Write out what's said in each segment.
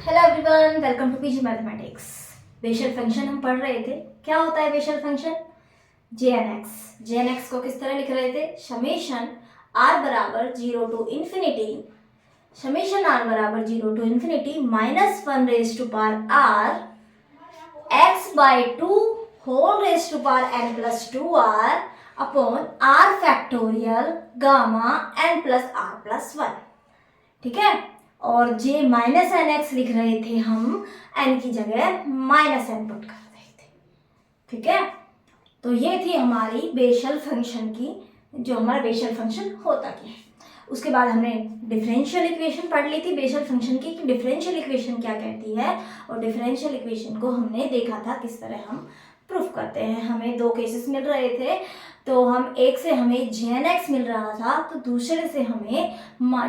Hello everyone, welcome to PG mathematics. Bessel function हम पढ़ रहे थे। क्या होता है Bessel function? J N X को किस तरह लिख रहे थे? समेशन आर बराबर zero to infinity minus one raise to power R X by two whole raise to power N plus two R upon R factorial gamma N plus are plus one. ठीक है। और जे minus n x लिख रहे थे हम, N की जगह minus N put कर रहे थे। ठीक है। तो ये थी हमारी बेशेल फंक्शन की, जो हमारा बेशेल फंक्शन होता क्या है। उसके बाद हमने डिफरेंशियल इक्वेशन पढ़ ली थी बेशेल फंक्शन की, कि डिफरेंशियल इक्वेशन क्या कहती है, और डिफरेंशियल इक्वेशन को हमने देखा था किस तरह हम प्रूफ करते हैं। हमें दो केसेस मिल रहे थे, तो हम एक से हमें जे एन एक्स मिल रहा था, तो दूसरे से हमें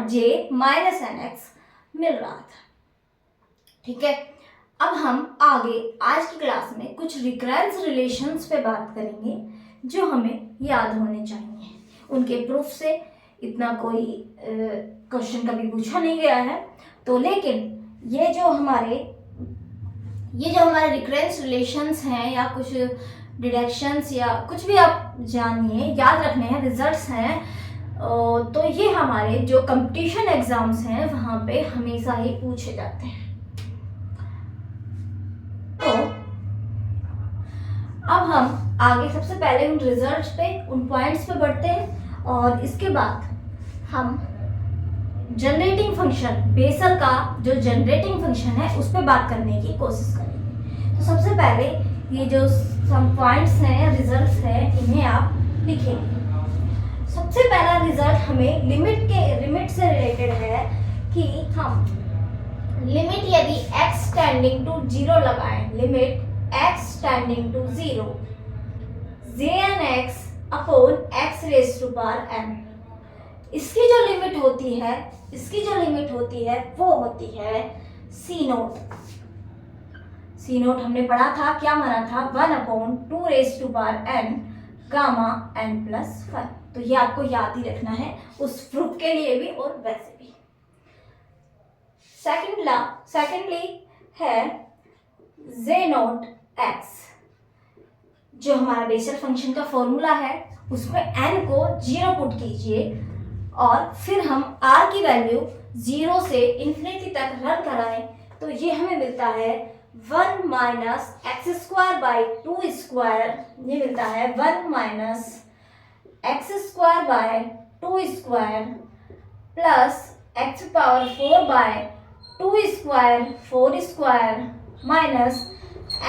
जे माइनस एन एक्स मिल रहा था। ठीक है। अब हम आगे आज की क्लास में कुछ रिकरेंस रिलेशंस पे बात करेंगे जो हमें याद होने चाहिए। उनके प्रूफ से इतना कोई क्वेश्चन कभी पूछा नहीं गया है, तो लेकिन ये जो हमारे रिकरेंस रिलेशंस हैं या कुछ डिडक्शंस या कुछ भी आप जानिए, याद रखने हैं, रिजल्ट्स हैं, तो ये हमारे जो कंपटीशन एग्जाम्स हैं वहाँ पे हमेशा ही पूछे जाते हैं। तो अब हम आगे सबसे पहले उन रिजल्ट्स पे, उन पॉइंट्स पे बढ़ते हैं, और इसके बाद हम जनरेटिंग फंक्शन, बेसल का जो जनरेटिंग फंक्शन है उस पर बात करने की कोशिश करेंगे। तो सबसे पहले ये जो सम पॉइंट्स हैं, रिजल्ट्स हैं, इन्हें आप लिखेंगे। सबसे पहला रिजल्ट हमें लिमिट से रिलेटेड है कि हम लिमिट यदि x टेंडिंग टू जीरो लगाएं, limit x tending to zero j N x upon x raise to power n, इसकी जो लिमिट होती है वो होती है सी नोट। सी नोट हमने पढ़ा था, क्या माना था? 1/2 raise to power n gamma n plus 1। तो ये आपको याद ही रखना है, उस प्रूफ के लिए भी और वैसे भी। सेकेंडली है जे नोट एक्स, जो हमारा बेसल फंक्शन का फॉर्मूला है, उसमें n को 0 पुट कीजिए और फिर हम r की वैल्यू 0 से इन्फिनिटी तक रन कराएं, तो ये हमें मिलता है 1 minus x square by 2 square, ये मिलता है 1 minus x square by 2 square plus x power 4 by 2 square 4 square minus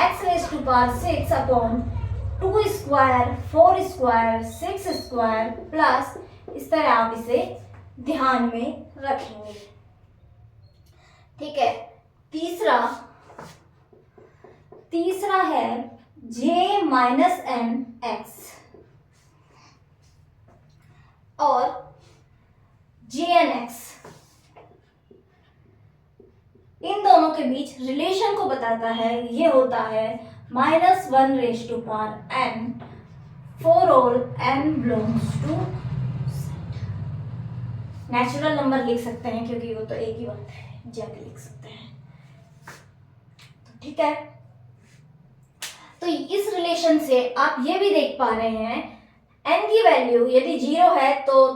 x raise to power 6 upon 2 square 4 square 6 square plus, इस तरह आप इसे ध्यान में रखेंगे। ठीक है। तीसरा है जे माइनस एन एक्स और जे एन एक्स, इन दोनों के बीच रिलेशन को बताता है। ये होता है -1 raise to power n for all n belongs to natural number लिख सकते हैं, क्योंकि वो तो एक ही बात है, जाके लिख सकते हैं। तो ठीक है। तो इस रिलेशन से आप ये भी देख पा रहे हैं, n की वैल्यू यदि 0 है तो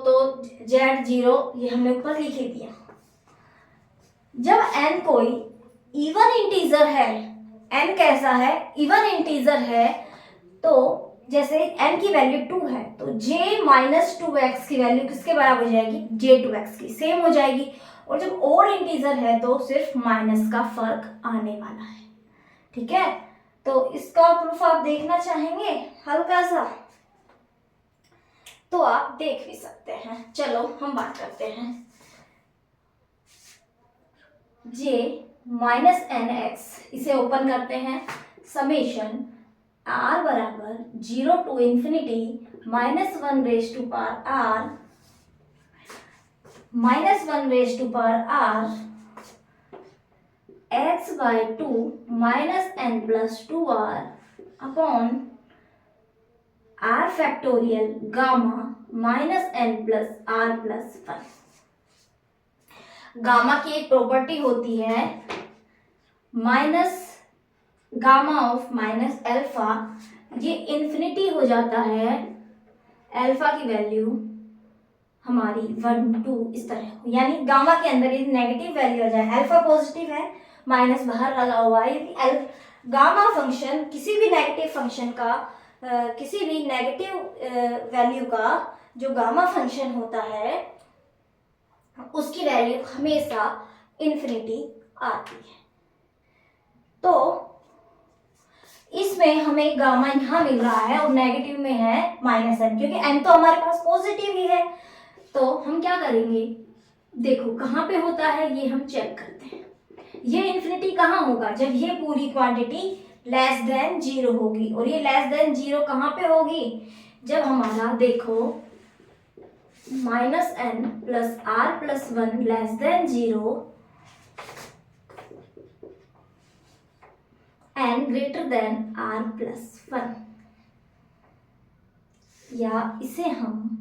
z 0, ये हमने ऊपर लिख ही दिया। जब n कोई इवन इंटीजर है, n कैसा है? इवन इंटीजर है, तो जैसे n की वैल्यू 2 है, तो j माइनस 2x की वैल्यू किसके बराबर हो जाएगी? j2x की सेम हो जाएगी। और जब ओड इंटीजर है तो सिर्फ माइनस का फर्क आने वाला है। ठीक है। तो इसका प्रूफ आप देखना चाहेंगे हल्का सा, तो आप देख भी सकते हैं। चलो हम बात करते हैं। j माइनस एन एक्स, इसे ओपन करते हैं। समेशन r बराबर 0 to infinity -1 raise to power r x by 2 minus n plus 2r upon r factorial gamma minus n plus r plus 1। गामा की एक प्रॉपर्टी होती है minus gamma of minus alpha, ये इन्फिनिटी हो जाता है, अल्फा की वैल्यू हमारी 1 2 इस तरह, यानी गामा के अंदर यदि नेगेटिव वैल्यू आ जाए, अल्फा पॉजिटिव है, माइनस बाहर लगा हुआ है, यदि गामा फंक्शन किसी भी नेगेटिव फंक्शन का किसी भी नेगेटिव वैल्यू का जो गामा फंक्शन होता है उसकी वैल्यू हमेशा इन्फिनिटी आती है। तो इसमें हमें गामा यहाँ मिल रहा है और नेगेटिव में है माइनस एन, क्योंकि एन तो हमारे पास पॉजिटिव ही है। तो हम क्या करेंगे, देखो कहाँ पे होता है ये हम चेक करते हैं। ये इन्फिनिटी कहाँ होगा, जब ये पूरी क्वांटिटी लेस देन 0 होगी, और ये लेस देन 0 कहाँ पे होगी, जब हमारा देखो minus n plus are plus 1 less than 0 n greater than r plus 1, या इसे हम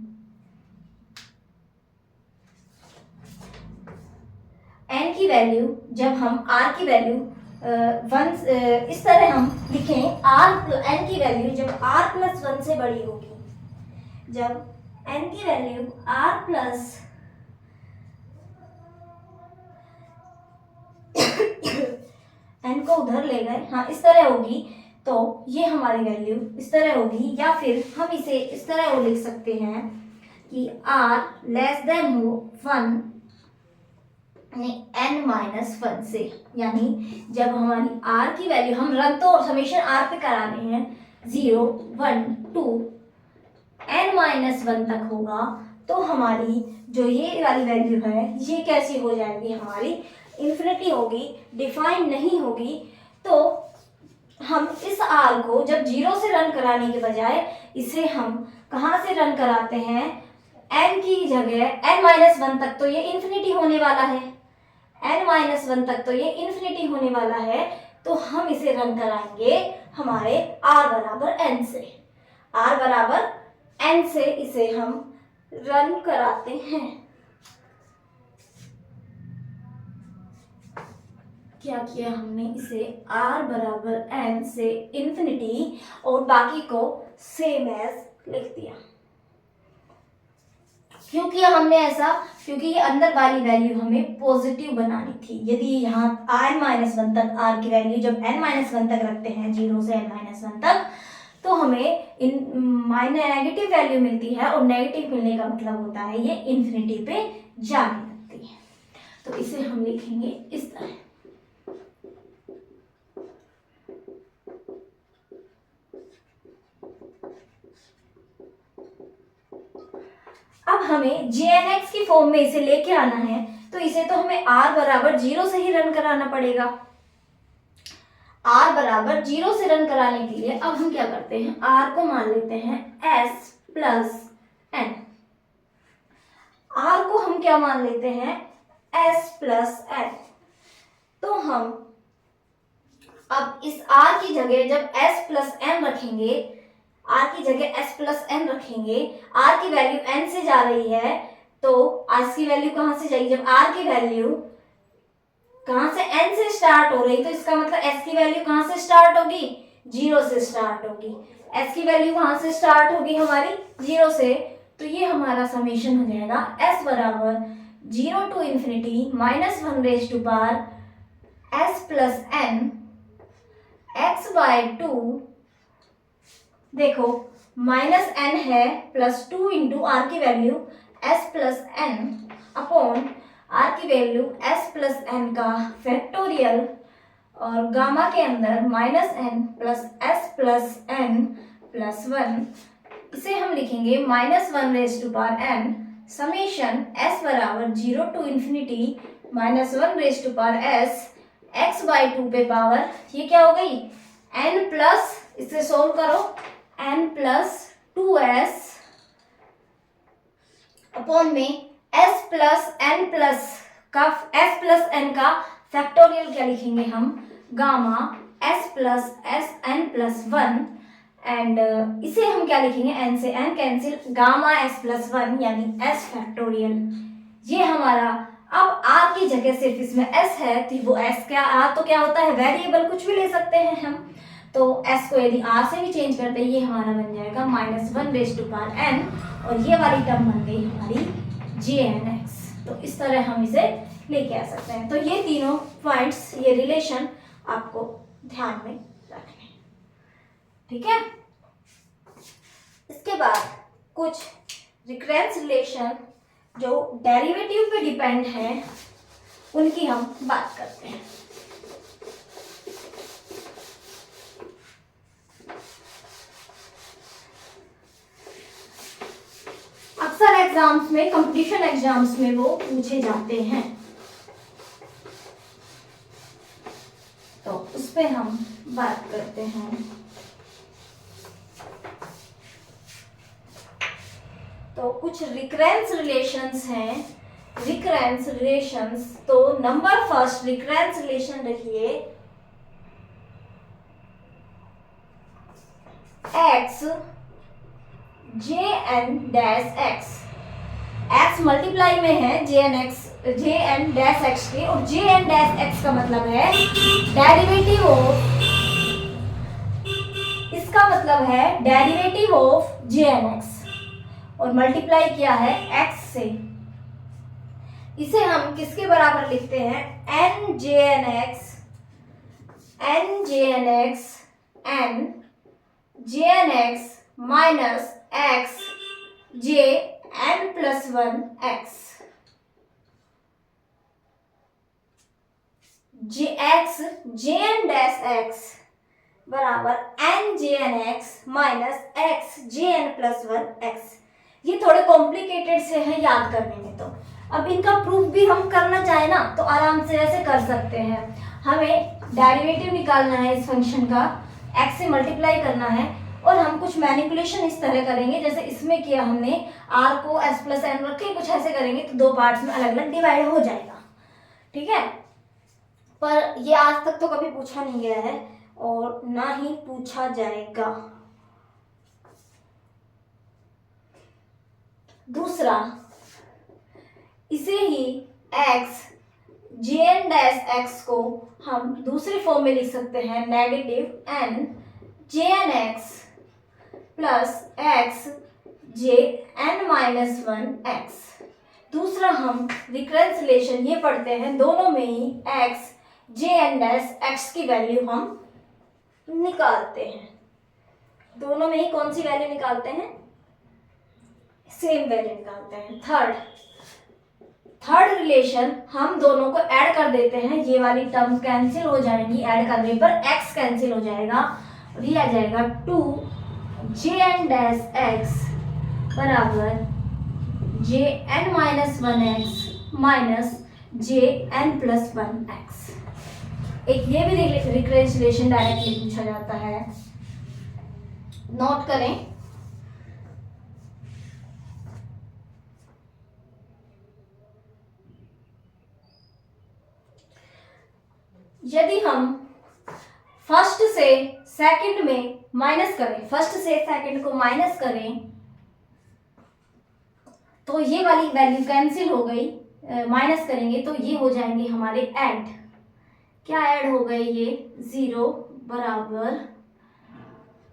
एन की वैल्यू, जब हम आर की वैल्यू 1 इस तरह हम लिखें, आर एन की वैल्यू जब आर प्लस 1 से बड़ी होगी, जब एन की वैल्यू आर प्लस एन को उधर ले गए, हाँ इस तरह होगी, तो ये हमारी वैल्यू इस तरह होगी, या फिर हम इसे इस तरह वो लिख सकते हैं कि r लेस देन हो 1 n माइनस 1 से, यानी जब हमारी r की वैल्यू, हम रन तो समेशन r पे करा रहे हैं, 0 1 2 n माइनस 1 तक होगा, तो हमारी जो ये वाली वैल्यू है ये कैसी हो जाएगी, हमारी इन्फिनिटी होगी, डिफाइन नहीं होगी। तो हम इस आर को जब 0 से रन कराने के बजाय इसे हम कहाँ से रन कराते हैं, n की जगह n माइनस 1 तक तो ये इन्फिनिटी होने वाला है, n माइनस 1 तक तो ये इन्फिनिटी होने वाला है, तो हम इसे रन कराएंगे हमारे r बराबर n से, r बराबर n से इसे हम रन कराते हैं। क्या किया हमने, इसे r बराबर n से इन्फिनिटी और बाकी को सेम एज लिख दिया। क्यों किया हमने ऐसा, क्योंकि ये अंदर वाली वैल्यू हमें पॉजिटिव बनानी थी। यदि यहाँ n माइनस 1 तक r की वैल्यू जब n माइनस 1 तक रखते हैं, 0 से n माइनस 1 तक, तो हमें नेगेटिव वैल्यू मिलती है, और नेगेटिव मिलने का मतलब होता है ये इन्फिनिटी पे जाने लगती है। तो इसे हम लिखेंगे इस तरह। अब हमें jnx की फॉर्म में इसे लेके आना है, तो इसे तो हमें r बराबर 0 से ही रन कराना पड़ेगा। r बराबर 0 से रन कराने के लिए अब हम क्या करते हैं, r को मान लेते हैं s प्लस n, r को हम क्या मान लेते हैं, s प्लस n। तो हम अब इस r की जगह जब s प्लस n रखेंगे, r की जगह s प्लस n रखेंगे, r की वैल्यू n से जा रही है, तो s की वैल्यू कहाँ से जाएगी, जब r की वैल्यू कहाँ से n से स्टार्ट हो रही, तो इसका मतलब s की वैल्यू कहाँ से स्टार्ट होगी, 0 से स्टार्ट होगी। s की वैल्यू कहाँ से स्टार्ट होगी हमारी, 0 से, तो ये हमारा समेशन हो जाएगा s बराबर 0 to infinity minus 1 raise to power s plus n x by 2, देखो माइनस n है प्लस 2 इंटू आर की value s plus n upon r की वैल्यू s प्लस n का फैक्टोरियल, और गामा के अंदर minus n plus s plus n plus 1, इसे हम लिखेंगे minus 1 raise to power n summation s बराबर 0 to infinity minus 1 raise to power s x by 2 पे पावर, ये क्या हो गई n प्लस, इसे सोल्व करो, n प्लस 2s अपॉन में s प्लस n प्लस का s प्लस n का फैक्टोरियल क्या लिखेंगे हम, gamma s plus s n plus 1, and इसे हम क्या लिखेंगे, n से n cancel, gamma s plus 1 यानी s फैक्टोरियल। ये हमारा अब r की जगह सिर्फ इसमें s है, तो वो s क्या, r तो क्या होता है वेरिएबल, कुछ भी ले सकते हैं हम, तो s को यदि r से भी चेंज करते हैं, ये हमारा बन जाएगा -1n, और ये वाली टर्म बन गई हमारी jnx। तो इस तरह हम इसे लेके आ सकते हैं। तो ये तीनों पॉइंट्स, ये रिलेशन आपको ध्यान में रखने हैं, ठीक है। इसके बाद कुछ रिकरेंस रिलेशन जो डेरिवेटिव पे डिपेंड है, उनकी हम बात करते हैं। अक्सर एग्जाम्स में, कंपटीशन एग्जाम्स में वो पूछे जाते हैं, तो उस पे हम बात करते हैं। तो कुछ रिकरेंस रिलेशंस हैं, रिकरेंस रिलेशंस, तो नंबर फर्स्ट रिकरेंस रिलेशन रखिए x jn dash x, x multiply में है jn डैश x के, और jn डैश x का मतलब है डेरिवेटिव ऑफ, इसका मतलब है डेरिवेटिव ऑफ jn x, और मल्टीप्लाई किया है x से। इसे हम किसके बराबर लिखते हैं, n jn x n jn x minus x jn plus 1 x, x jn dash x बराबर n jn x minus x jn plus 1 x। ये थोड़े कॉम्प्लिकेटेड से हैं याद करने में, तो अब इनका प्रूफ भी हम करना चाहे ना तो आराम से ऐसे कर सकते हैं। हमें डेरिवेटिव निकालना है इस फंक्शन का, x से मल्टीप्लाई करना है, और हम कुछ मैनिपुलेशन इस तरह करेंगे जैसे इसमें किया हमने, r को s प्लस n रख के कुछ ऐसे करेंगे तो दो पार्ट्स में अलग अलग डिवाइड हो जाएगा, ठीक है। पर ये आज तक तो कभी पूछा नहीं गया है और ना ही पूछा जाएगा। दूसरा, इसे ही x jn डैश x को हम दूसरे फॉर्म में लिख सकते हैं, negative n jn x plus x jn minus 1 x। दूसरा हम रिकरेंस रिलेशन ये पढ़ते हैं, दोनों में ही x jn डैश x की वैल्यू हम निकालते हैं, दोनों में ही कौन सी वैल्यू निकालते हैं, सेम वैल्यू निकालते हैं। थर्ड रिलेशन, हम दोनों को ऐड कर देते हैं, ये वाली टर्म कैंसिल हो जाएंगी, ऐड करने पर x कैंसिल हो जाएगा और ये आ जाएगा 2 jn डैश x बराबर jn minus 1x minus jn plus 1x। एक ये भी रिकरेंस रिलेशन डायरेक्टली पूछा जाता है, नोट करें। यदि हम फर्स्ट से सेकंड में माइनस करें, फर्स्ट से सेकंड को माइनस करें तो ये वाली वैल्यू कैंसिल हो गई, माइनस करेंगे तो ये हो जाएंगे हमारे ऐड। क्या ऐड हो गए ये, 0 बराबर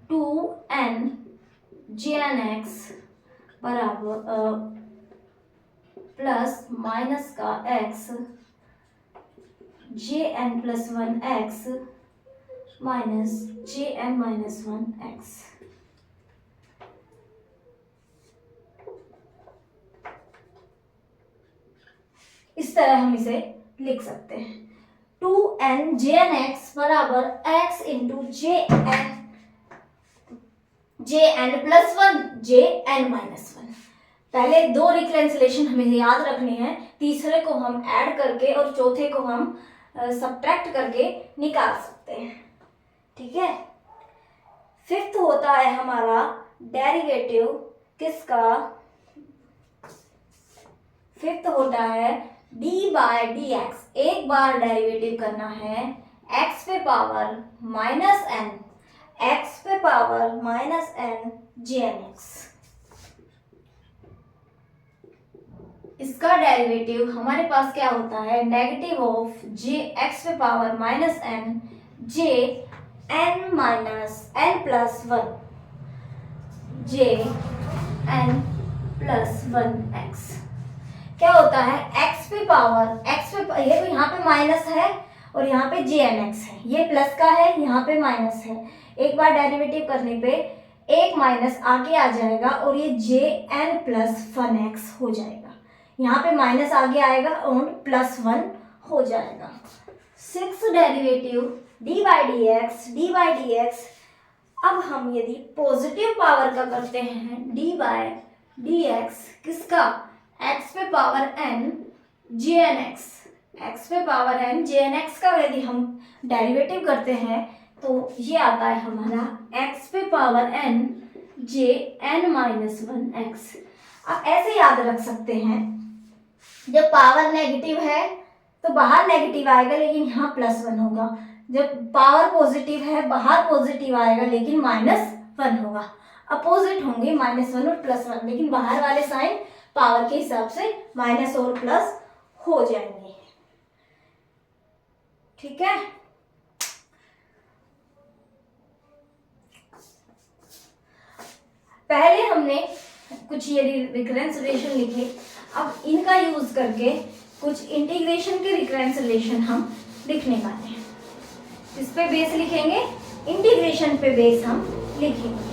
2n jn x बराबर प्लस माइनस का x jn plus 1x minus jn minus 1x। इस तरह हम इसे लिख सकते हैं, 2n jn x बराबर x into jn plus 1 jn minus 1। पहले दो रिकरेंस रिलेशन हमें याद रखने हैं, तीसरे को हम ऐड करके और चौथे को हम सब्ट्रैक्ट करके निकाल सकते हैं, ठीक है। फिफ्थ होता है हमारा डेरिवेटिव किसका, फिफ्थ होता है d बाय डी एक्स। एक बार डेरिवेटिव करना है x पे पावर माइनस n, x पे power minus n jn x। इसका डेरिवेटिव हमारे पास क्या होता है, नेगेटिव ऑफ जे एक्स पे पावर माइनस एन जे n minus n plus one जे एन प्लस वन एक्स। क्या होता है, एक्स पे पावर एक्स पे, ये तो यहाँ पे माइनस है और यहाँ पे जे एन एक्स है, ये प्लस का है, यहाँ पे माइनस है। एक बार डेरिवेटिव करने पे एक माइनस आगे आ जाएगा और ये J n plus one x हो जाएगा। यहाँ पे माइनस आगे आएगा और प्लस वन हो जाएगा। Six derivative D by D X. अब हम यदि पॉजिटिव पावर का करते हैं, डी बाय डी एक्स, किसका, एक्स पे पावर एन जे एन एक्स, एक्स पे पावर एन जे एन एक्स का यदि हम डेरिवेटिव करते हैं तो ये आता है हमारा एक्स पे पावर एन जे एन माइनस वन एक्स। आप ऐसे याद रख सकते हैं, जब पावर नेगेटिव है तो बाहर नेगेटिव आएगा लेकिन यहाँ प्लस वन होगा, जब पावर पॉजिटिव है बाहर पॉजिटिव आएगा लेकिन माइनस वन होगा। अपोजिट होंगे माइनस वन और प्लस वन, लेकिन बाहर वाले साइन पावर के हिसाब से माइनस और प्लस हो जाएंगे। ठीक है, पहले हमने कुछ ये रिकरेंस रिलेशन लिखे, अब इनका यूज करके कुछ इंटीग्रेशन के रिकरेंस रिलेशन हम लिखने वाले हैं। इस पे बेस लिखेंगे, इंटीग्रेशन पे बेस हम लिखेंगे।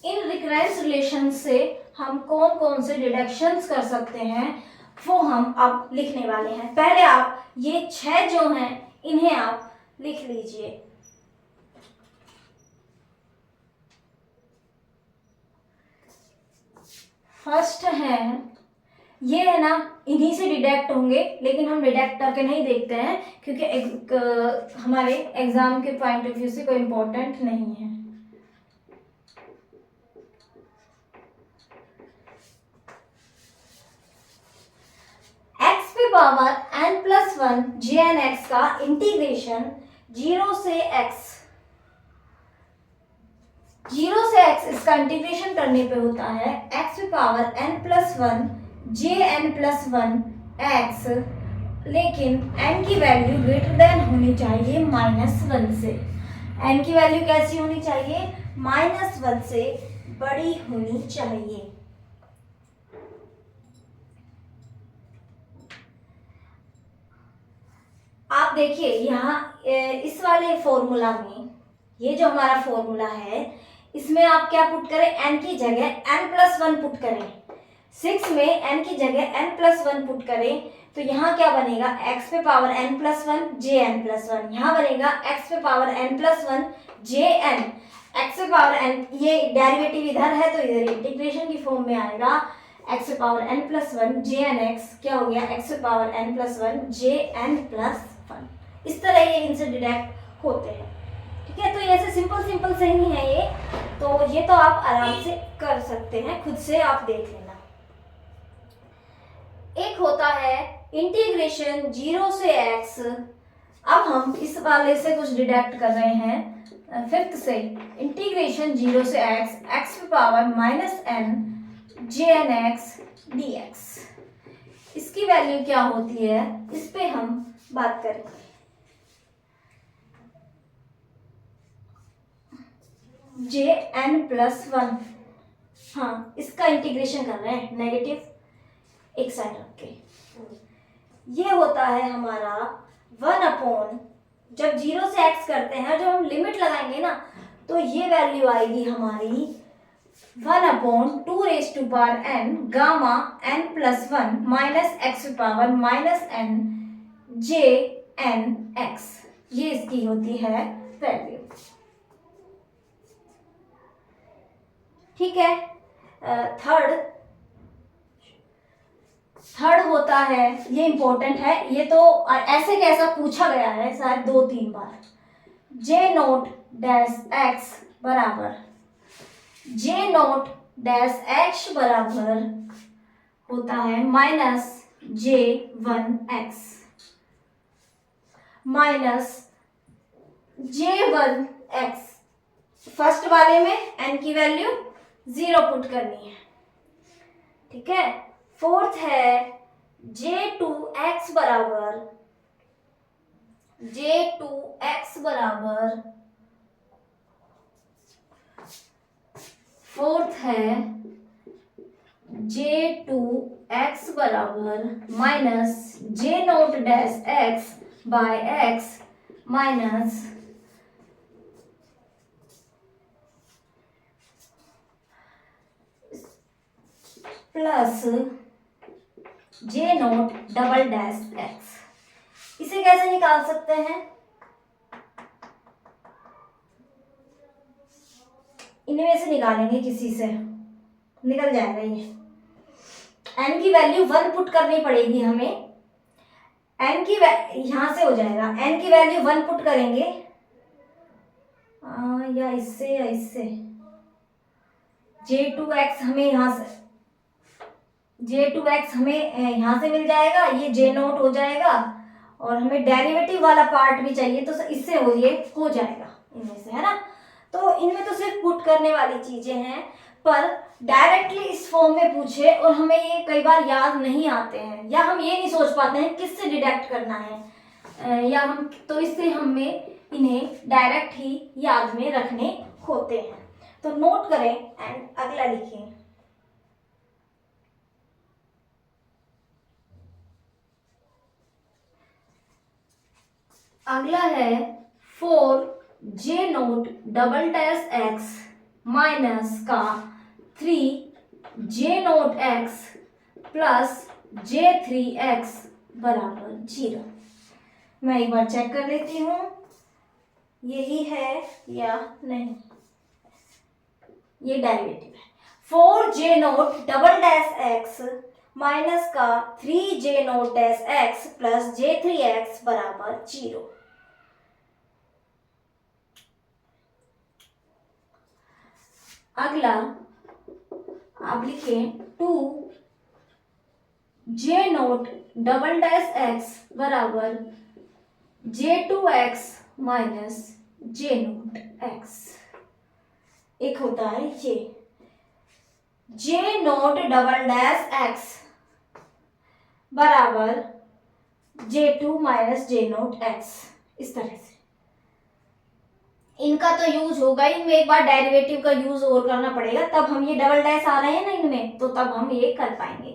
इन रिकरेंस रिलेशन से हम कौन कौन से डिडक्शंस कर सकते हैं वो हम अब लिखने वाले हैं। पहले आप ये 6 जो हैं इन्हें आप लिख लीजिए। फर्स्ट है, ये है ना, इन्हीं से डिडक्ट होंगे लेकिन हम डिडक्ट करके नहीं देखते हैं क्योंकि हमारे एग्जाम के पॉइंट ऑफ व्यू से कोई इम्पोर्टेंट नहीं है। पावर n प्लस वन जे एन एक्स का इंटीग्रेशन 0 से x इसका इंटीग्रेशन करने पे होता है x पे पावर n प्लस वन जे एन प्लस वन एक्स, लेकिन n की वैल्यू ग्रेटर देन होनी चाहिए माइनस वन से। n की वैल्यू कैसी होनी चाहिए, माइनस वन से बड़ी होनी चाहिए। आप देखिए यहाँ इस वाले फॉर्मूला में, ये जो हमारा फॉर्मूला है इसमें आप क्या पुट करें, n की जगह n प्लस वन पुट करें। 6 में n की जगह n प्लस वन पुट करें तो यहाँ क्या बनेगा, x पे पावर n प्लस वन जे एन प्लस वन, यहाँ बनेगा x पे पावर n प्लस वन जे एन, x पे पावर n, ये डेरिवेटिव इधर है तो इधर इंटीग्रेशन की फॉर्म में आएगा x पे पावर n प्लस वन जे एन एक्स, क्या हो गया x पे पावर n प्लस वन जे एन प्लस वन। इस तरह ये इनसे डिडक्ट होते हैं। ठीक है, तो ये ऐसे सिंपल से ही है ये, तो ये तो आप आराम से कर सकते हैं, खुद से आप देख लेना। एक होता है इंटीग्रेशन 0 से x, अब हम इस वाले से कुछ डिडक्ट कर रहे हैं, फिफ्थ से, इंटीग्रेशन 0 से x, x पे power minus n J N x d x. इसकी वैल्यू क्या होती है इस पे हम बात करेंगे। जे एन प्लस वन, हाँ इसका इंटीग्रेशन कर रहे हैं, नेगेटिव एक साइड रख के। ये होता है हमारा 1/, जब 0 से x करते हैं, जब हम लिमिट लगाएंगे ना तो ये वैल्यू आएगी हमारी 1/2 raise to power n gamma n plus one minus x power minus n J N x, ये इसकी होती है वैल्यू। ठीक है, थर्ड होता है, ये इंपॉर्टेंट है, ये तो ऐसे कैसा पूछा गया है शायद 2-3 बार। जे नोट डैश एक्स बराबर, जे नोट डैश एक्स बराबर होता है minus J one X minus J1x। First वाले में n की वैल्यू 0 पुट करनी है, ठीक है। फोर्थ है J2x बराबर फोर्थ है J2x बराबर minus J0 dash x by x minus plus J0 double dash x। इसे कैसे निकाल सकते हैं? इनमें से निकालेंगे, किसी से निकल जाएगा ये। n की वैल्यू 1 पुट करनी पड़ेगी हमें। n की यहां से हो जाएगा, n की वैल्यू 1 पुट करेंगे या इससे J2x हमें यहाँ से मिल जाएगा, ये J0 हो जाएगा और हमें डेरिवेटिव वाला पार्ट भी चाहिए तो इससे ये हो जाएगा इनमें से, है ना। तो इनमें तो सिर्फ पुट करने वाली चीजें हैं, पर डायरेक्टली इस फॉर्म में पूछे और हमें ये कई बार याद नहीं आते हैं, या हम ये नहीं सोच पाते हैं किससे डिडक्ट करना है, या हम तो इससे हमें इन्हें डायरेक्ट ही याद में रखने होते हैं। तो नोट करें एंड अगला लिखें। अगला है 4J0 double dash x minus का 3J0 x प्लस J3x बराबर 0। मैं एक बार चेक कर लेती हूँ यही है या नहीं। ये डेरिवेटिव है 4J0 double dash x minus का 3J0 dash x plus J3x बराबर 0। अगला आप लिखें 2J0 डबल डैश x बराबर J2x माइनस J0x। एक होता है ये J0 डबल डैश x बराबर J2 माइनस J0x। इस तरह से इनका तो यूज होगा ही, इनमें एक बार डेरिवेटिव का यूज और करना पड़ेगा, तब हम ये डबल डैश आ रहे हैं ना इनमें, तो तब हम ये कर पाएंगे।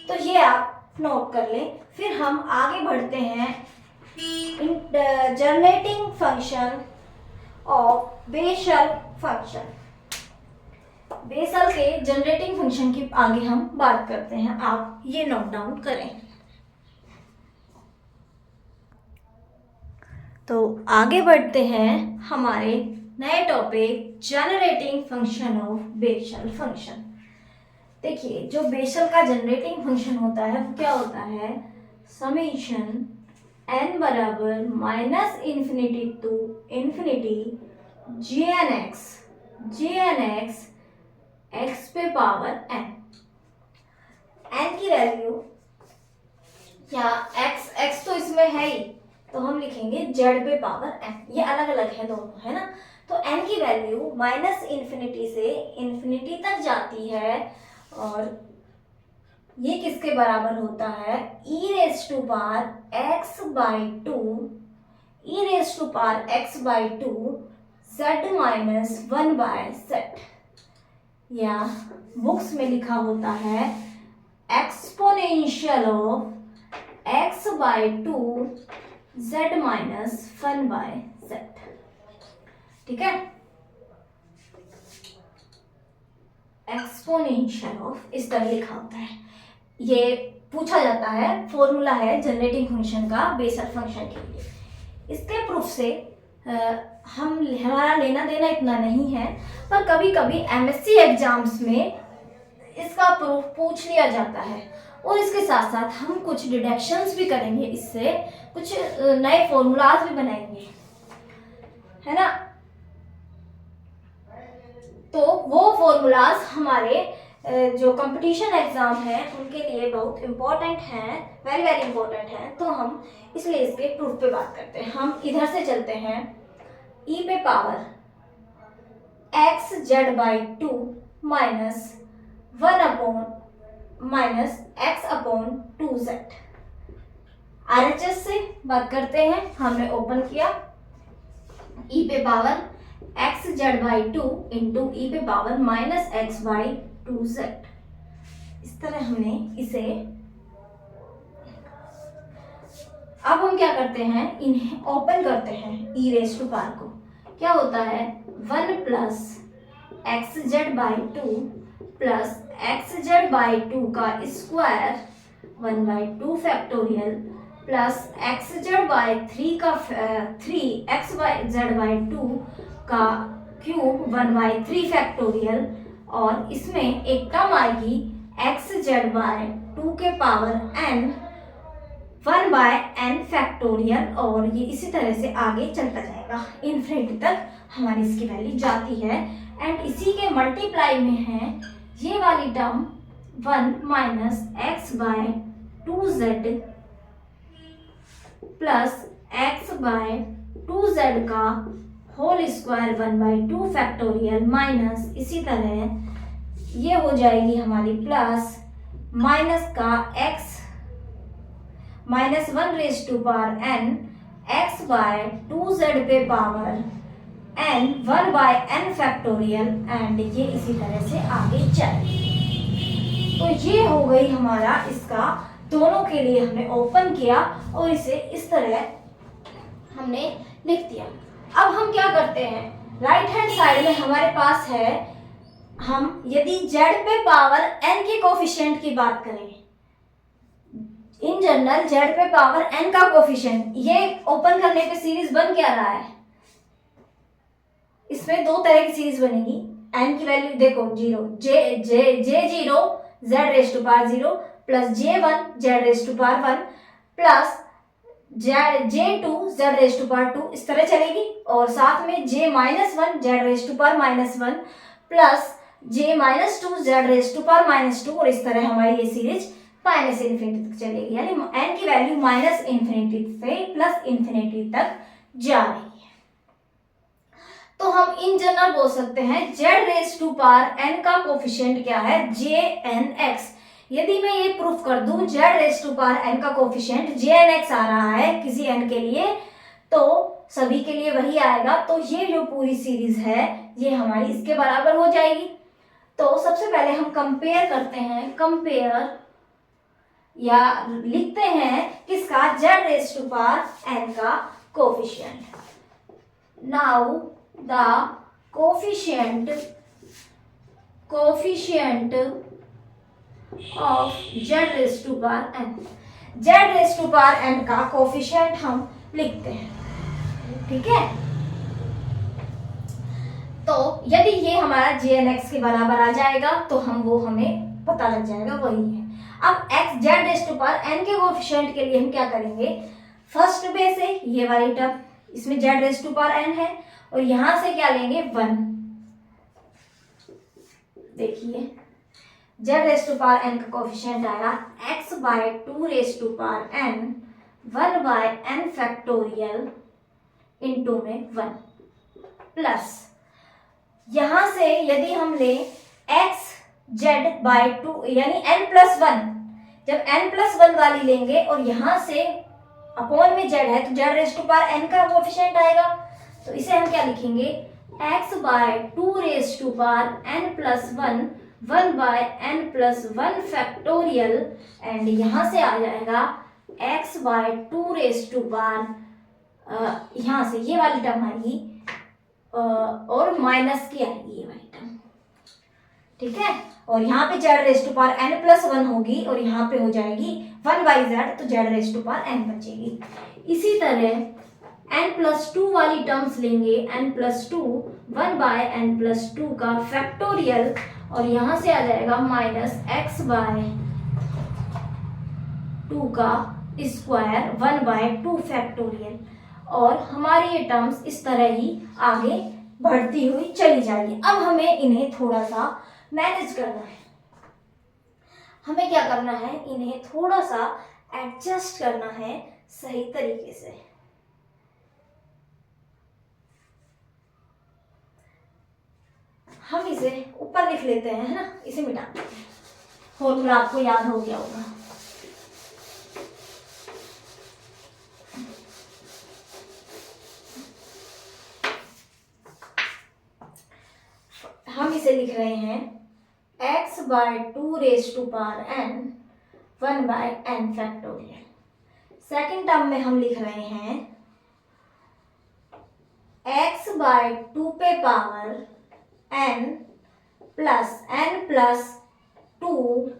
तो ये आप नोट कर लें। फिर हम आगे बढ़ते हैं generating function of Bessel function. Bessel के जनरेटिंग फंक्शन की आगे हम बात करते हैं, आप ये नोट डाउन करें। तो आगे बढ़ते हैं हमारे नए topic generating function of Bessel function. देखिए जो बेसल का जनरेटिंग फंक्शन होता है वो क्या होता है, समेशन n बराबर minus infinity to infinity jn x x पे पावर n। n की वैल्यू या x तो इसमें है ही, तो हम लिखेंगे z पे पावर n। ये अलग अलग है दोनों, है ना। तो n की वैल्यू माइनस इन्फिनिटी से इन्फिनिटी तक जाती है और ये किसके बराबर होता है, e raise to power x by 2 z minus 1 by z, या बुक्स में लिखा होता है exponential of x by 2 z minus 1 by z। ठीक है, एक्सपोनेंशियल ऑफ इस तरह लिखा होता है। ये पूछा जाता है, फॉर्मूला है जनरेटिंग फंक्शन का बेसल फंक्शन के लिए। इसके प्रूफ से हमारा लेना देना इतना नहीं है, पर कभी कभी एमएससी एग्जाम्स में इसका प्रूफ पूछ लिया जाता है और इसके साथ साथ हम कुछ डिडक्शंस भी करेंगे, इससे कुछ नए फॉर्मूलाज भी बनाएंगे, है ना। तो वो फॉर्मूलाज हमारे जो कंपटीशन एग्जाम है उनके लिए बहुत इम्पोर्टेंट हैं, वेरी वेरी इम्पोर्टेंट हैं। तो हम इसलिए इसके प्रूफ पे बात करते हैं। हम इधर से चलते हैं ई पे power X Z by 2 minus 1 upon minus x upon 2z। RHS से बात करते हैं, हमने ओपन किया ई पे power X Z by 2 into E पे power minus x by 2z। इस तरह हमने इसे, अब हम क्या करते हैं, इन्हें ओपन करते हैं ई रेस टू पावर को। क्या होता है 1 plus x Z by 2 plus x Z by 2 का square 1 by 2 factorial plus x Z by 3 का 3 एक्स बाई जेड बाई 2 का क्यूब 1 बाई 3 फैक्टोरियल, और इसमें एक टर्म आएगी एक्स जेड बाई 2 के power n 1 by n factorial, और ये इसी तरह से आगे चलता जाएगा इन्फिनिटी तक हमारी इसकी वैल्यू जाती है। एंड इसी के मल्टीप्लाई में है ये वाली term 1 minus x by 2z प्लस एक्स बाय 2z का whole square 1 by 2 factorial minus इसी तरह ये हो जाएगी हमारी प्लस माइनस का x minus 1 raise to power n x by 2z पे power n 1 by n factorial, and ये इसी तरह से आगे चले। तो ये हो गई हमारा इसका, दोनों के लिए हमने ओपन किया और इसे इस तरह हमने लिख दिया। अब हम क्या करते हैं, राइट हैंड साइड में हमारे पास है, हम यदि z पे पावर n के कोफिशिएंट की बात करें, इन जनरल z पे पावर n का कोफिशिएंट, ये ओपन करने पे सीरीज बन क्या रहा है, इसमें दो तरह की सीरीज बनेगी। n की वैल्यू देखो 0 j0 z raise to power 0 plus j1 z raise to power 1 plus j2 z raise to power 2, इस तरह चलेगी। और साथ में j minus 1 z raise to power minus 1 plus j minus 2 z raise to power minus 2, और इस तरह हमारी ये सीरीज माइनस इन्फिनिटी तक चलेगी, यानी n की वैल्यू माइनस इन्फिनिटी से प्लस इन्फिनिटी तक जा रही है। तो हम इन जनरल बोल सकते हैं z raise to power n का कोफिशिएंट क्या है, jnx। यदि मैं ये प्रूफ कर दूं z raise to power n का कोफिशिएंट jnx आ रहा है किसी n के लिए, तो सभी के लिए वही आएगा। तो ये जो पूरी सीरीज है ये हमारी इसके बराबर हो जाएगी। तो सबसे पहले हम कंपेयर करते हैं, कंपेयर या लिखते हैं किसका, z raise to power n का coefficient. Now the coefficient of z raise to power n, z raise to power n का कोफिशिएंट हम लिखते हैं, ठीक है। तो यदि ये हमारा jnx के बराबर आ जाएगा तो हमें पता लग जाएगा वही है। अब x z raise to power n के कोफिशिएंट के लिए हम क्या करेंगे, फर्स्ट बेस है ये वाली टर्म, इसमें z raise to power n है, और यहां से क्या लेंगे 1। देखिए z raise to power n का कोफिशिएंट आया x by 2 raise to power n 1 by n factorial into में 1 प्लस यहां से यदि हम ले x z बाय 2 यानी n प्लस 1, जब n प्लस 1 वाली लेंगे और यहां से अपॉन में z है तो z raise to power n का कोफिशिएंट आएगा। तो इसे हम क्या लिखेंगे, x by 2 raise to power n plus 1 1 by n plus 1 factorial, and यहां से आ जाएगा x by 2 raise to power, यहां से ये वाली टर्म आएगी और माइनस की आएगी ये वाली टर्म, ठीक है। और यहाँ पे z raise to power n plus 1 होगी और यहाँ पे हो जाएगी 1 बाई z, तो z raise to power n बचेगी। इसी तरह n प्लस 2 वाली टर्म्स लेंगे, n plus 2 1 by n plus 2 का फैक्टोरियल, और यहाँ से आ जाएगा माइनस x बाय 2 का स्क्वायर 1 बाय 2 फैक्टोरियल, और हमारी ये टर्म्स इस तरह ही आगे बढ़ती हुई चली जाएगी। अब हमें इन्हें थोड़ा सा मैनेज करना है, हमें क्या करना है, इन्हें थोड़ा सा एडजस्ट करना है सही तरीके से। हम इसे ऊपर लिख लेते हैं, है ना, इसे मिटा देते हैं। फॉर्मूला आपको याद हो गया होगा। हम इसे लिख रहे हैं x/2n 1/n factorial. Second term में हम लिख रहे हैं x/2 पे पावर n प्लस 2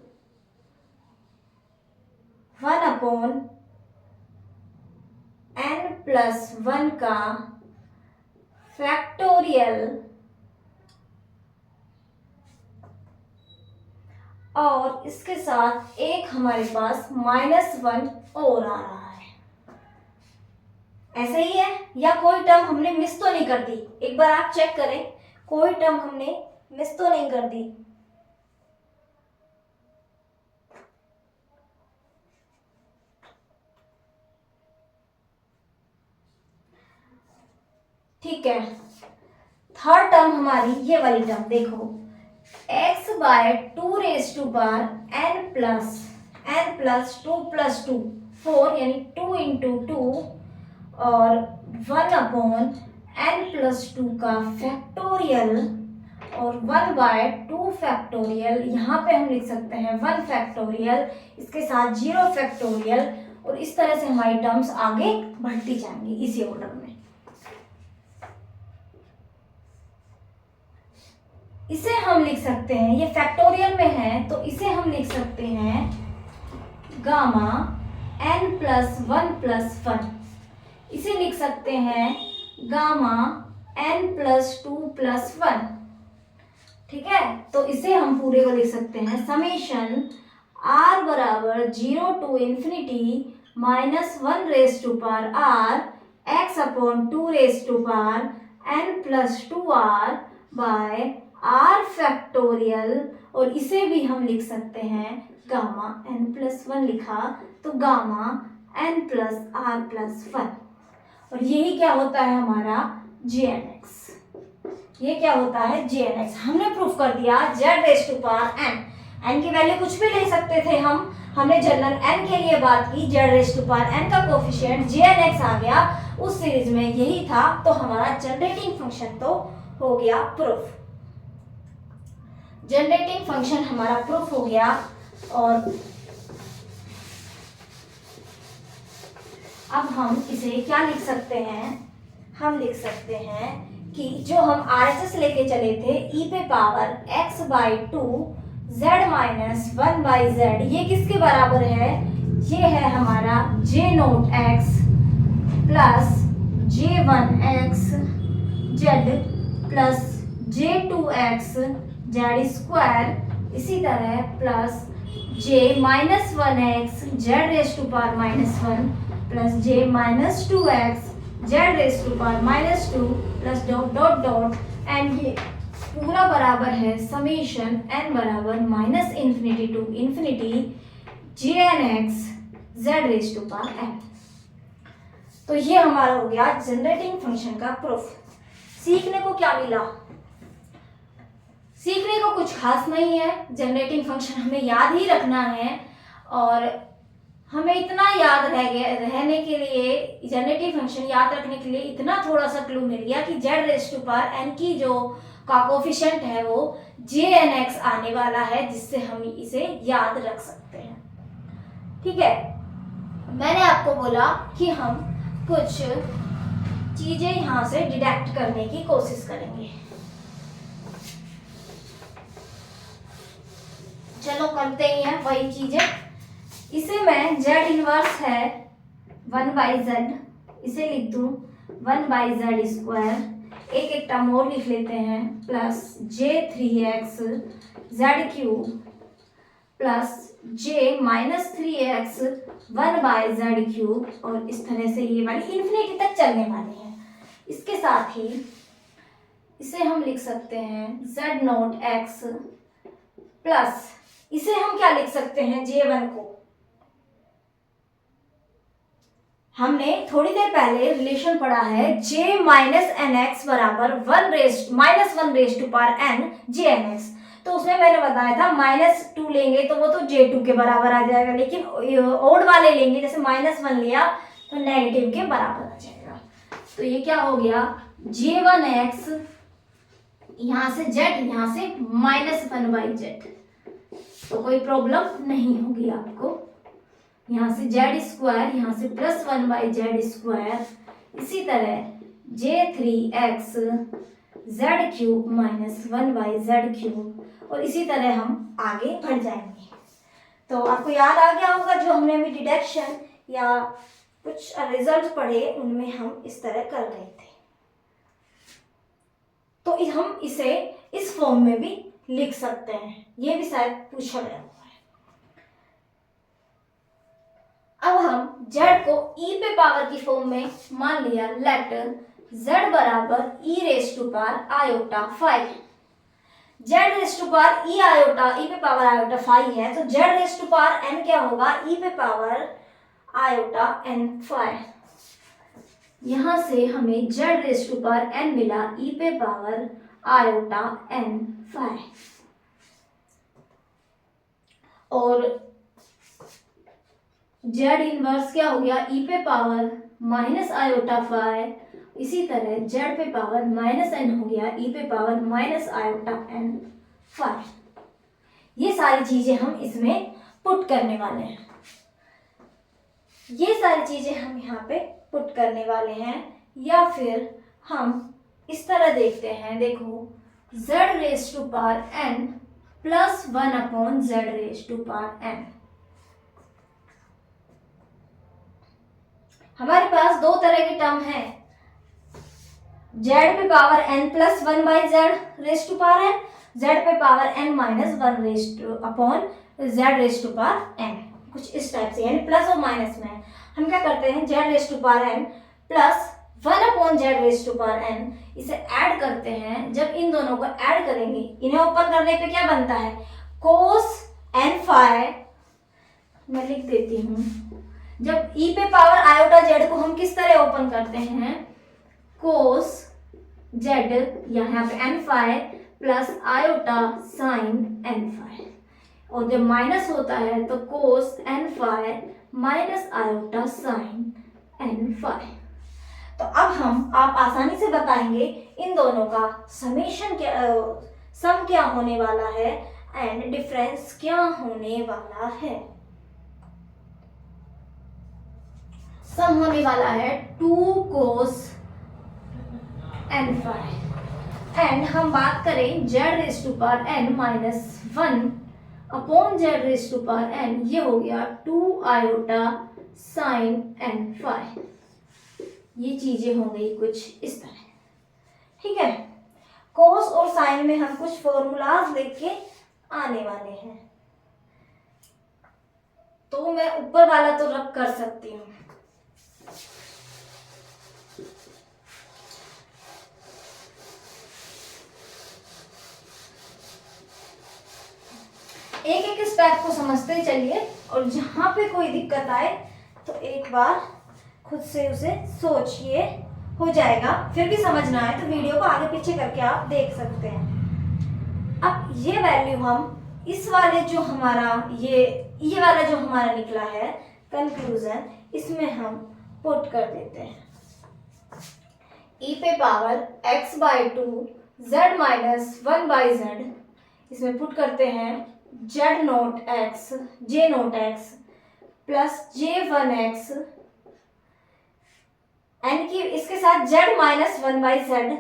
1/n+1 का फैक्टोरियल, और इसके साथ एक हमारे पास -1 और आ रहा है। ऐसे ही है, या कोई टर्म हमने मिस तो नहीं कर दी? एक बार आप चेक करें, कोई टर्म हमने मिस तो नहीं कर दी? ठीक है, थर्ड टर्म हमारी ये वाली टर्म देखो, x/2 n+2+2 4, यानी 2 × 2 और 1/n+2 का फैक्टोरियल और 1/2 फैक्टोरियल। यहाँ पे हम लिख सकते हैं 1 फैक्टोरियल, इसके साथ 0 फैक्टोरियल, और इस तरह से हमारी टर्म्स आगे बढ़ती जाएंगी इसी ऑर्डर में। इसे हम लिख सकते हैं, ये फैक्टोरियल में है तो इसे हम लिख सकते हैं गामा n+1+1। इसे लिख सकते हैं गामा n+2+1। ठीक है, तो इसे हम पूरे को लिख सकते हैं summation r = 0 to ∞ -1 raised to power r x/2 raised to power n+2r by r factorial, और इसे भी हम लिख सकते हैं गामा n+1 लिखा तो गामा n+r+1, और यही क्या होता है हमारा Jnx। ये क्या होता है Jnx। हमने प्रूफ कर दिया z⁻n। n की वैल्यू कुछ भी ले सकते थे हमने जनरल n के लिए बात की, z⁻n का कोफिशिएंट Jnx आ गया उस सीरीज में, यही था। तो हमारा जनरेटिंग फंक्शन तो हो गया प्रूफ, जनरेटिंग फंक्शन हमारा प्रूफ हो गया। और अब हम इसे क्या लिख सकते हैं? हम लिख सकते हैं कि जो हम RHS लेके चले थे e पे पावर x/2 z-1/z, ये किसके बराबर है? ये है हमारा J0x plus J1x z plus J2x z², इसी तरह plus J-1x z⁻1 plus J-2x z⁻2 plus dot, and ये पूरा बराबर है summation n = -∞ to ∞ Jnx z⁻n। तो ये हमारा हो गया जनरेटिंग फंक्शन का प्रूफ। सीखने को क्या मिला? सीखने को कुछ खास नहीं है, जनरेटिंग फंक्शन हमें याद ही रखना है, और हमें इतना याद रहने के लिए, जनरेटिव फंक्शन याद रखने के लिए इतना थोड़ा सा क्लू मिल गया कि z⁻n की जो का कोफिशिएंट है वो Jnx आने वाला है, जिससे हम इसे याद रख सकते हैं। ठीक है, मैंने आपको बोला कि हम कुछ चीजें यहाँ से डिडक्ट करने की कोशिश करेंगे। चलो करते ही हैं वही चीजें। इसे मैं z−1 है 1/z, इसे लिख दूं 1/z², एक टर्म और लिख लेते हैं, plus J3x z³ plus J-3x 1/z³, और इस तरह से ये वाली इन्फिनिटी तक चलने वाली है। इसके साथ ही इसे हम लिख सकते हैं z0x प्लस, इसे हम क्या लिख सकते हैं J1 को, हमने थोड़ी देर पहले रिलेशन पढ़ा है j माइनस एन एक्स बराबर -1 raise to power n J N x. तो उसमें मैंने बताया था -2 लेंगे तो वो तो j2 के बराबर आ जाएगा, लेकिन ओड वाले लेंगे जैसे -1 लिया तो नेगेटिव के बराबर आ जाएगा। तो ये क्या हो गया, j1x यहाँ से z, यहाँ से -1/z, तो कोई प्रॉब्लम नहीं होगी आपको। यहाँ से z², यहाँ से +1/z², इसी तरह j3x z³ -1/z³, और इसी तरह हम आगे बढ़ जाएंगे। तो आपको याद आ गया होगा जो हमने अभी डिडक्शन या कुछ रिजल्ट पढ़े उनमें हम इस तरह कर रहे थे। तो हम इसे इस फॉर्म में भी लिख सकते हैं, ये भी शायद पूछा गया हुआ है। अब हम z को e पे पावर की फॉर्म में मान लिया, लेट z बराबर e⁵ z⁵ e पे पावर i⁵ है, तो z⁵n क्या होगा, e पे पावर i⁵n⁵। यहाँ से हमें z⁵n मिला e पे पावर i⁵n⁵, और z इनवर्स क्या हो गया, e पे पावर -i⁵, इसी तरह z पे पावर -n हो गया, e पे पावर -i⁵n⁵। ये सारी चीजें हम इसमें पुट करने वाले हैं, ये सारी चीजें हम यहाँ पे पुट करने वाले हैं। या फिर हम इस तरह देखते हैं, देखो z⁵n +1/z⁵n। हमारे पास दो तरह के टर्म है, z पे पावर n +1/z⁵n, z पे पावर n -1/z⁵n, कुछ इस टाइप से, यानी प्लस और माइनस में। हम क्या करते हैं, z⁵n +1/z⁵n, इसे ऐड करते हैं। जब इन दोनों को ऐड करेंगे, इन्हें ओपन करने पे क्या बनता है, cos n⁵, मैं लिख देती हूँ। जब e पे पावर i⁵z को हम किस तरह ओपन करते हैं, cos z यहाँ पे n⁵ प्लस i⁵sin n⁵, और जब माइनस होता है तो cos n⁵ minus i⁵sin n⁵। तो अब आप आसानी से बताएंगे इन दोनों का सम क्या होने वाला है एंड डिफरेंस क्या होने वाला है। सम होने वाला है 2 cos n⁵, एंड हम बात करें z⁵n -1/z⁵n, ये हो गया 2i⁵sin n⁵। ये चीजें हो गई कुछ इस तरह, ठीक है। कोस और साइन में हम कुछ फॉर्मूलाज लेके आने वाले हैं, तो मैं ऊपर वाला तो रब कर सकती हूँ। एक एक स्टेप को समझते चलिए, और जहां पे कोई दिक्कत आए तो एक बार खुद से उसे सोचिए, हो जाएगा। फिर भी समझना है तो वीडियो को आगे पीछे करके आप देख सकते हैं। अब ये वैल्यू हम इस वाले जो हमारा ये वाला जो हमारा निकला है कंक्लूजन, इसमें हम पुट कर देते हैं। e पे पावर x/2 z - 1/z, इसमें पुट करते हैं j0x प्लस j1x, n की इसके साथ z - 1/z,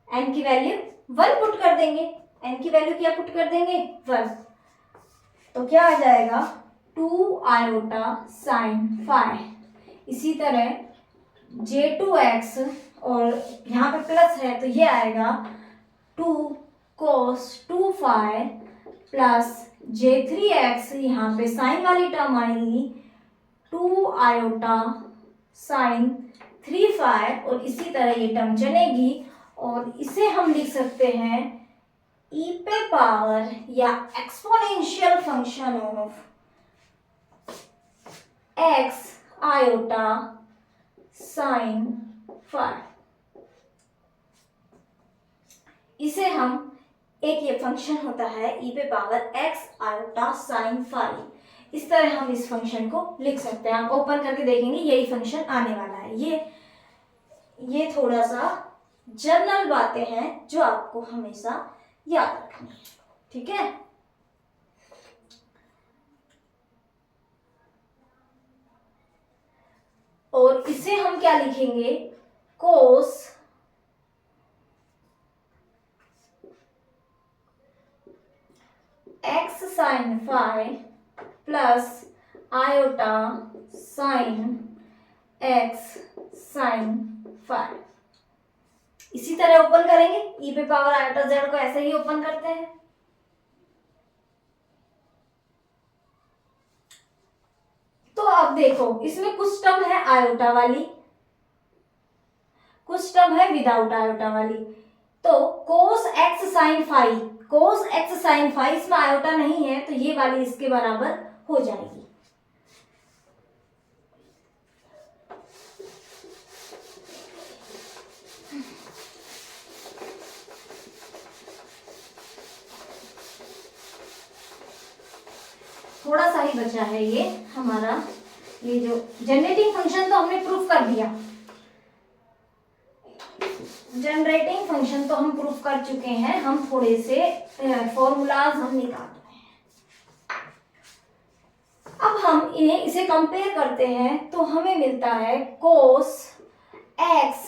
n की वैल्यू 1 पुट कर देंगे। n की वैल्यू क्या पुट कर देंगे, 1। तो क्या आ जाएगा, 2i⁵sin⁵। इसी तरह j2x, और यहाँ पे प्लस है तो ये आएगा 2 cos 2⁵ प्लस j3x, यहाँ पे साइन वाली टर्म आएगी 2i⁵sin⁵, और इसी तरह ये टर्म चलेगी, और इसे हम लिख सकते हैं e पे पावर या exponential function of x iota sine phi. इसे हम एक ये फंक्शन होता है e पे power x iota sine phi, इस तरह हम इस फंक्शन को लिख सकते हैं। आप ओपन करके देखेंगे यही फंक्शन आने वाला है। ये थोड़ा सा जनरल बातें हैं जो आपको हमेशा याद रखनी है, ठीक है। और इसे हम क्या लिखेंगे, cos x sine phi plus iota sine x sine phi. इसी तरह ओपन करेंगे, ई पे पावर आयोटा जेड को ऐसे ही ओपन करते हैं। तो अब देखो इसमें कुछ टर्म है आयोटा वाली, कुछ टर्म है विदाउट आयोटा वाली। तो cos x sine phi, cos x sine phi इसमें आयोटा नहीं है तो ये वाली इसके बराबर हो जाएगी। थोड़ा सा ही बचा है ये हमारा, ये जो जनरेटिंग फंक्शन तो हमने प्रूफ कर दिया, जनरेटिंग फंक्शन तो हम प्रूफ कर चुके हैं। हम थोड़े से फॉर्मूलाज हम निकाल रहे हैं। अब हम इसे कंपेयर करते हैं तो हमें मिलता है cos x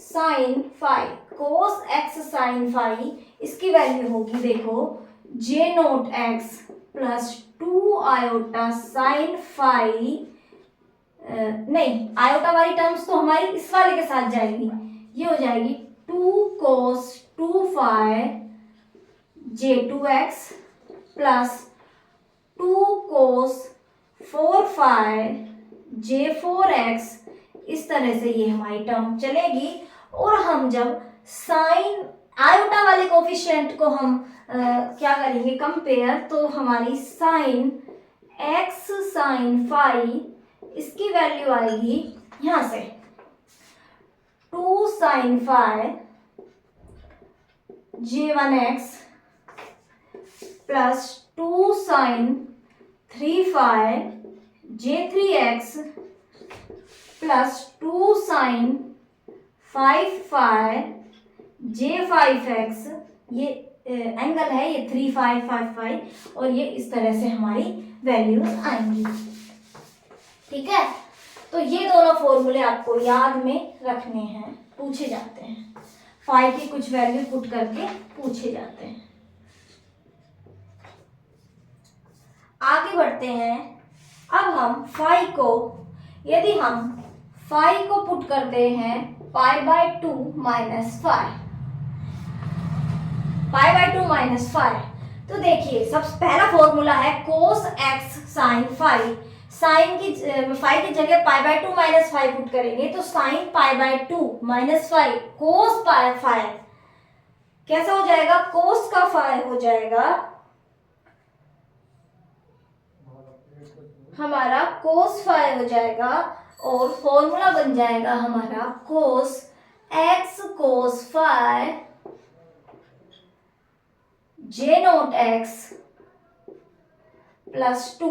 sine phi. Cos x sine phi इसकी वैल्यू होगी, देखो J not X plus 2 iota sine phi, नहीं आयोटा वाली टर्म्स तो हमारी इस वाले के साथ जाएगी, ये हो जाएगी 2 कोस 2 फाई जे 2x प्लस 2 कोस 4 फाई जे 4x। इस तरह से ये हमारी टर्म चलेगी। और हम जब साइन आयोटा वाले कोफिशिएंट को हम क्या करेंगे कंपेयर, तो हमारी साइन एक्स साइन फाई इसकी वैल्यू आएगी यहां से 2 sine phi j1x plus 2 sine 3 phi j3x plus 2 sine 5 phi j5x। ये एंगल है, ये 3 5 5 5 और ये इस तरह से हमारी वैल्यूज आएंगी, ठीक है। तो ये दोनों फॉर्मूले आपको याद में रखने हैं, पूछे जाते हैं, फाई की कुछ वैल्यू पुट करके पूछे जाते हैं। आगे बढ़ते हैं। अब हम फाई को, यदि हम फाई को पुट करते हैं pi by 2 minus phi, pi by 2 minus phi, तो देखिए सबसे पहला फॉर्मूला है cos x sine phi. Sine की फाई की जगह pi by 2 minus phi put करेंगे तो sine pi by 2 minus phi cos pi phi कैसा हो जाएगा, कोस का फाई हो जाएगा हमारा कोस फाई हो जाएगा। और फॉर्मूला बन जाएगा हमारा cos x cos phi J not X plus 2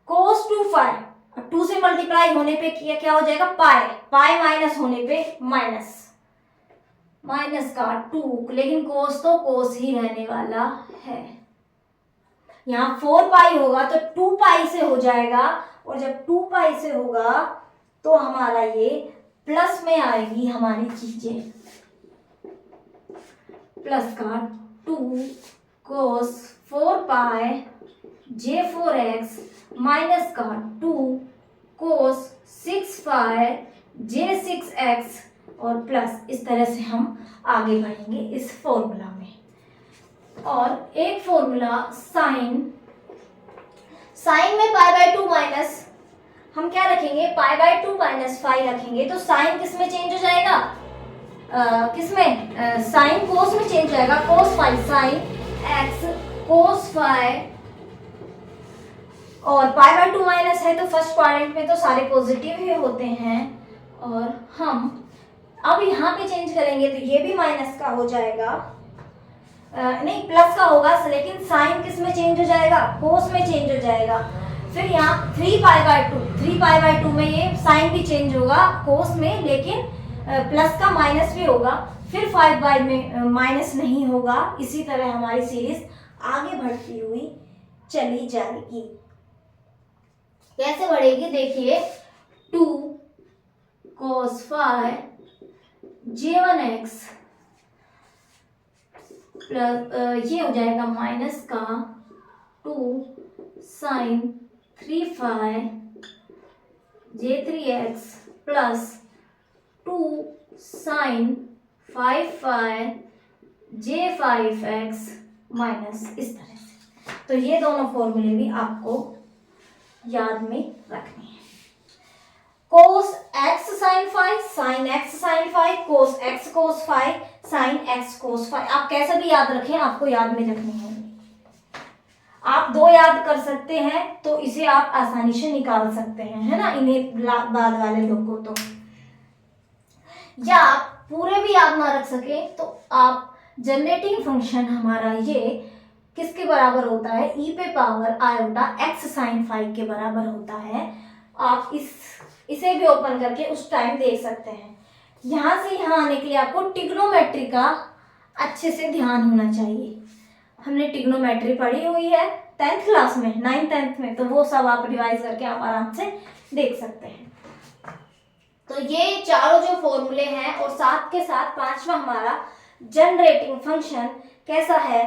cos 2 phi, 2 से मल्टीप्लाई होने पे क्या हो जाएगा पाई, पाई माइनस होने पे माइनस, माइनस का 2, लेकिन कोस तो कोस ही रहने वाला है। यहाँ 4 पाई होगा तो 2 पाई से हो जाएगा, और जब 2 पाई से होगा तो हमारा ये प्लस में आएगी हमारी चीजें, प्लस का 2 कोस 4 पाई j4x माइनस का 2 कोस 6 पाई j6x और प्लस, इस तरह से हम आगे बढ़ेंगे इस फॉर्मूला में। और एक फॉर्मूला साइन, साइन में पाई बाय 2 माइनस हम क्या रखेंगे, पाई बाय 2 माइनस फाई रखेंगे तो साइन किस में चेंज हो जाएगा, किसमें, साइन कोस में चेंज हो जाएगा, cos phi sine x cos phi और पाई बाय 2 माइनस है तो फर्स्ट क्वाड्रेंट में तो सारे पॉजिटिव ही होते हैं, और हम अब यहाँ पे चेंज करेंगे तो ये भी माइनस का हो जाएगा, नहीं प्लस का होगा, लेकिन साइन किस में चेंज हो जाएगा, कोस में चेंज हो जाएगा। फिर यहाँ 3 पाई बाय 2 में ये साइन भी चेंज होगा कोस में, लेकिन प्लस का माइनस भी होगा। फिर 5 बाय में माइनस नहीं होगा। इसी तरह हमारी सीरीज आगे बढ़ती हुई चली जाएगी। कैसे बढ़ेगी देखिए, 2 cos 5 j1x प्लस ये हो जाएगा माइनस का 2 sin 3 phi j3x plus 2 sin 5 phi j5x minus, इस तरह से। तो ये दोनों फॉर्मूले भी आपको याद में रखने हैं। cos x sin phi, sin x sin phi, cos x cos phi, sin x cos phi। आप कैसे भी याद रखें, आपको याद में रखनी है। आप 2 याद कर सकते हैं तो इसे आप आसानी से निकाल सकते हैं, है ना, इन्हें बाद वाले लोग को तो। या आप पूरे भी याद ना रख सके तो आप जनरेटिंग फंक्शन हमारा ये किसके बराबर होता है, e पे power iota x sin phi के बराबर होता है। आप इसे भी ओपन करके उस टाइम देख सकते हैं। यहाँ से यहाँ आने के लिए आपको ट्रिग्नोमेट्री का अच्छे से ध्यान होना चाहिए। हमने ट्रिग्नोमेट्री पढ़ी हुई है 10th क्लास में, 9th 10th में, तो वो सब आप रिवाइज करके आप आराम से देख सकते हैं। तो ये चारों जो फॉर्मूले हैं, और साथ के साथ 5वां हमारा जनरेटिंग फंक्शन कैसा है,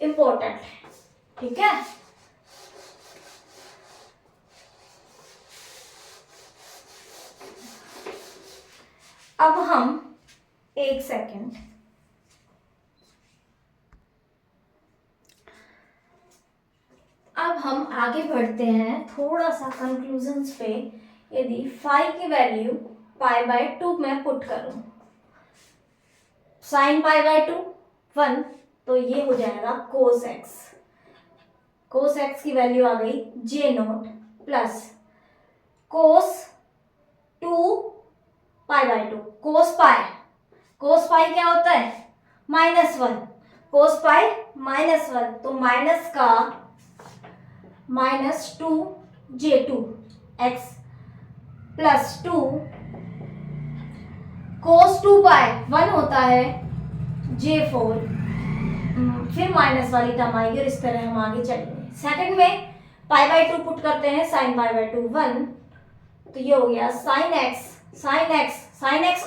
इम्पोर्टेंट है, ठीक है। अब हम एक सेकेंड, अब हम आगे बढ़ते हैं थोड़ा सा कंक्लूजन्स पे। यदि फाई की वैल्यू पाई बाय 2 में पुट करूं, साइन पाई बाय 2 1, तो ये हो जाएगा कोस एक्स। कोस एक्स की वैल्यू आ गई j0 plus cos 2 pi by 2, कोस पाई क्या होता है, -1, कोस पाई -1, तो माइनस का -2 j2 x प्लस 2 कोस 2 पाई 1 होता है j4, फिर माइनस वाली टर्म आएगी, और इस तरह हम आगे चलेंगे। सेकंड में पाई बाय 2 पुट करते हैं, साइन पाई बाय 2 1, तो ये हो गया साइन एक्स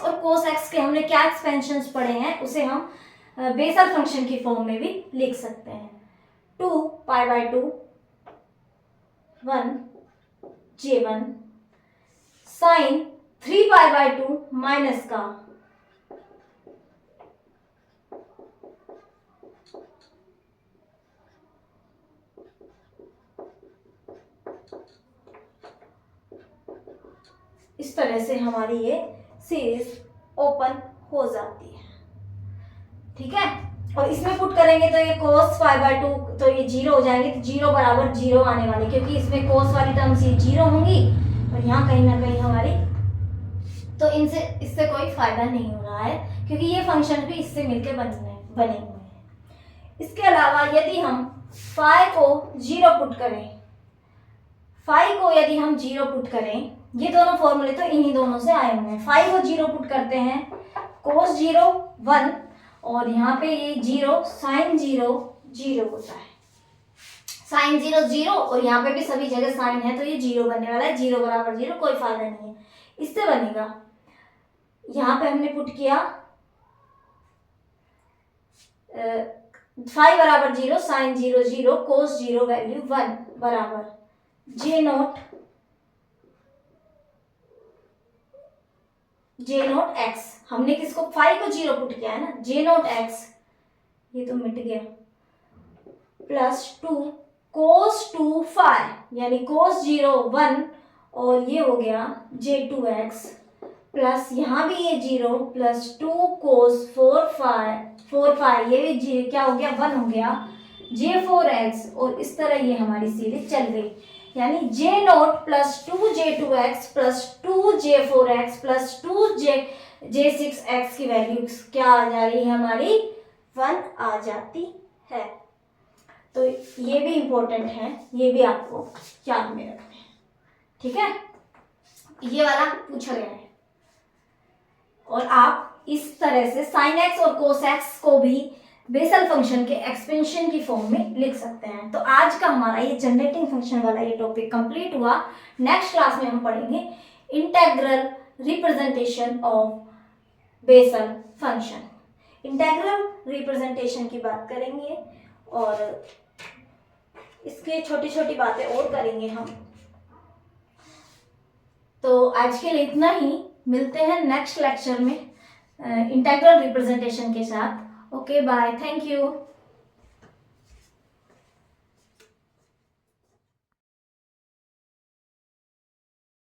और कोस एक्स के हमने क्या एक्सपेंशंस पढ़े हैं, उसे हम बेसल फंक्शन की फॉर्म में भी लिख सकते हैं। 2 pi by 2 1 j1 sine 3 pi by 2 minus का इस तरह से हमारी ये सीरीज ओपन हो जाती है, ठीक है। और इसमें पुट करेंगे तो ये cos 5 बाय 2, तो ये 0 हो जाएंगे, तो 0 बराबर 0 आने वाले, क्योंकि इसमें cos वाली टर्म्स ये 0 होंगी, और यहाँ कहीं ना कहीं हमारी, तो इससे कोई फायदा नहीं हो रहा है, क्योंकि ये फंक्शन भी इससे मिलकर बने हुए हैं। इसके अलावा यदि हम फाई को 0 पुट करें, ये दोनों फॉर्मूले तो इन्हीं दोनों से आए हुए हैं। फाई को 0 पुट करते हैं, कोस 0 1, और यहाँ पे ये 0 साइन 0 0 होता है, साइन 0 0, और यहाँ पे भी सभी जगह साइन है, तो ये 0 बनने वाला है। 0 बराबर 0, कोई फायदा नहीं है, इससे बनेगा। यहाँ पे हमने पुट किया फाई बराबर 0 साइन 0 0 कोस 0 वैल्यू 1 बराबर j0 x। हमने किसको, फाई को 0 पुट किया है ना, j0 x, ये तो मिट गया, प्लस 2 cos 2 फाई, यानी cos 0 1, और ये हो गया j2x, प्लस यहाँ भी ये 0 प्लस 2 cos 4 फाई, ये भी क्या हो गया 1 हो गया j4x, और इस तरह ये हमारी सीरीज चल गई। यानी J0 plus 2J2x plus 2J4x plus 2J6x की वैल्यू क्या आ जा रही है हमारी 1 आ जाती है। तो ये भी इम्पोर्टेंट है, ये भी आपको याद में रखना है, ठीक है। ये वाला पूछा गया है और आप इस तरह से sin x और cos x को भी बेसल फंक्शन के एक्सपेंशन की फॉर्म में लिख सकते हैं। तो आज का हमारा ये जनरेटिंग फंक्शन वाला ये टॉपिक कंप्लीट हुआ। नेक्स्ट क्लास में हम पढ़ेंगे integral representation of Bessel function. Integral representation की बात करेंगे और इसके छोटी छोटी बातें और करेंगे हम। तो आज के लिए इतना ही, मिलते हैं नेक्स्ट लेक्चर में इंटेग्रल रिप्रेजेंटेशन के साथ। Okay bye, thank you.